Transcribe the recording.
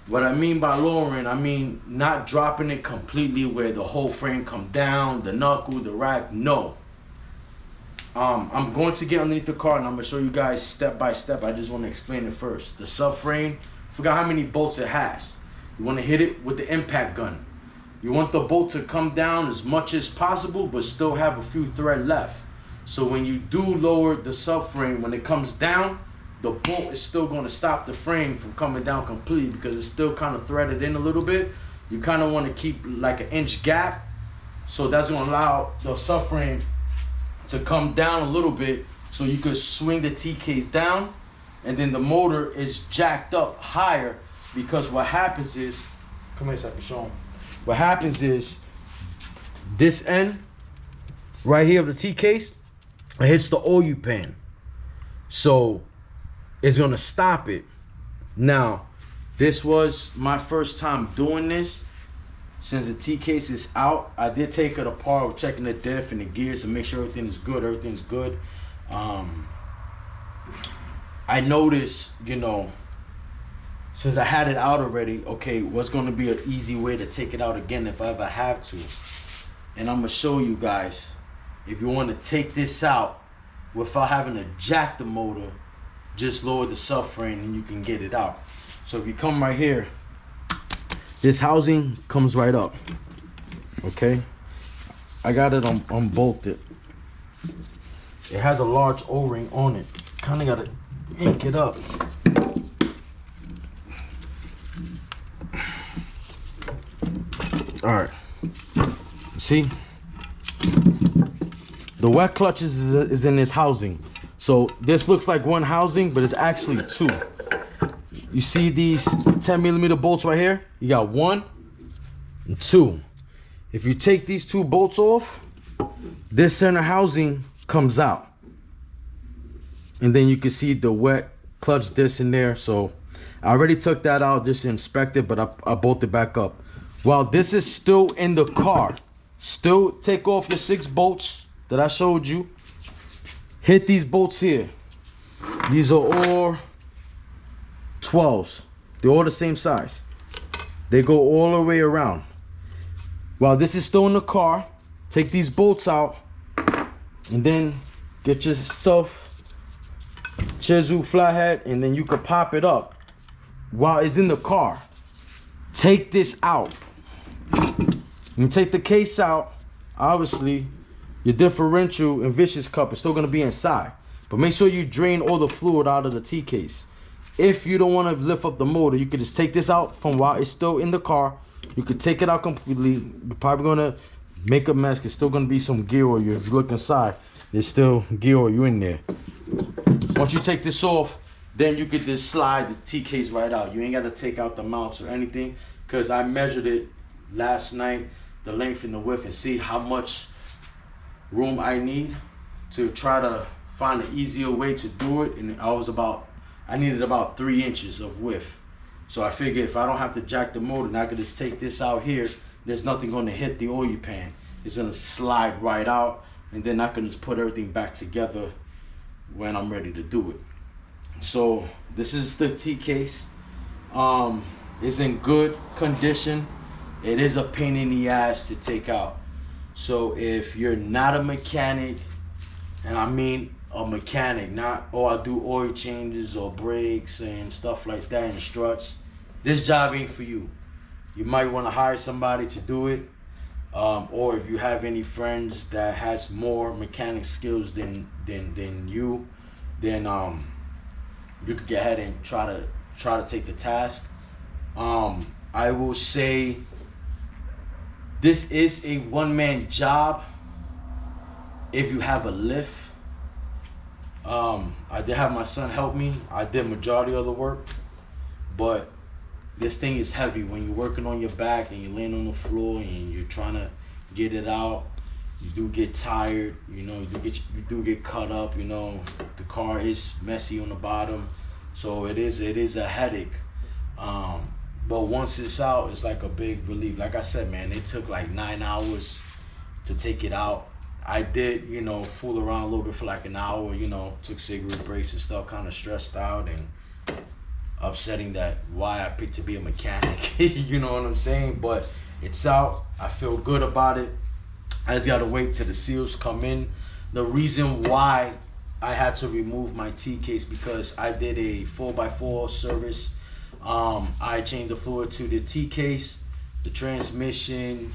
What I mean by lowering, I mean not dropping it completely where the whole frame come down, the knuckle, the rack. No. I'm going to get underneath the car and I'm gonna show you guys step by step. I just want to explain it first. The subframe, forgot how many bolts it has. You want to hit it with the impact gun. You want the bolt to come down as much as possible, but still have a few thread left. So when you do lower the subframe, when it comes down, the bolt is still going to stop the frame from coming down completely because it's still kind of threaded in a little bit. You kind of want to keep like an inch gap. So that's going to allow the subframe to come down a little bit so you could swing the T-case down, and then the motor is jacked up higher because what happens is, come here so I can show them. What happens is this end right here of the T-case, it hits the oil pan. So it's gonna stop it. Now, this was my first time doing this. Since the T-case is out, I did take it apart, checking the diff and the gears to make sure everything is good. Everything's good. I noticed, you know, since I had it out already, okay, what's going to be an easy way to take it out again if I ever have to. And I'm going to show you guys, if you want to take this out without having to jack the motor, just lower the subframe and you can get it out. So if you come right here, this housing comes right up, okay? I got it unbolted. It has a large O-ring on it. Kind of got to ink it up. All right, see? The wet clutch is in this housing. So this looks like one housing, but it's actually two. You see these 10mm bolts right here? You got 1 and 2. If you take these 2 bolts off, this center housing comes out. And then you can see the wet clutch disc in there. So I already took that out just to inspect it, but I bolted back up. While this is still in the car, still take off your 6 bolts that I showed you. Hit these bolts here. These are all 12s. They're all the same size. They go all the way around. While this is still in the car, take these bolts out and then get yourself chisel flathead, and then you can pop it up while it's in the car. Take this out. And take the case out. Obviously, your differential and vicious cup is still going to be inside. But make sure you drain all the fluid out of the T-case. If you don't want to lift up the motor, you can just take this out from while it's still in the car. You could take it out completely. You're probably going to make a mess. There's still going to be some gear oil. If you look inside, there's still gear oil in there. Once you take this off, then you could just slide the T-case right out. You ain't got to take out the mounts or anything, because I measured it last night, the length and the width, and see how much room I need to try to find an easier way to do it. And I needed about 3 inches of width. So I figured if I don't have to jack the motor, then I could just take this out here. There's nothing going to hit the oil pan. It's going to slide right out, and then I can just put everything back together when I'm ready to do it. So this is the T-case. It's in good condition. It is a pain in the ass to take out. So if you're not a mechanic, and I mean a mechanic, not, oh, I do oil changes or brakes and stuff like that and struts, this job ain't for you. You might want to hire somebody to do it, or if you have any friends that has more mechanic skills than you, then you could get ahead and try to take the task. I will say this is a one-man job if you have a lift. I did have my son help me. I did majority of the work, but this thing is heavy. When you're working on your back and you're laying on the floor and you're trying to get it out, you do get tired, you know, you do get cut up, you know, the car is messy on the bottom, so it is a headache. But once it's out, it's like a big relief. Like I said, man, it took like 9 hours to take it out. I did, you know, fool around a little bit for like an hour, you know, took cigarette breaks and stuff, kind of stressed out, and upsetting that why I picked to be a mechanic. You know what I'm saying? But it's out. I feel good about it. I just gotta wait till the seals come in. The reason why I had to remove my T case because I did a 4x4 service. I changed the fluid to the T case, the transmission,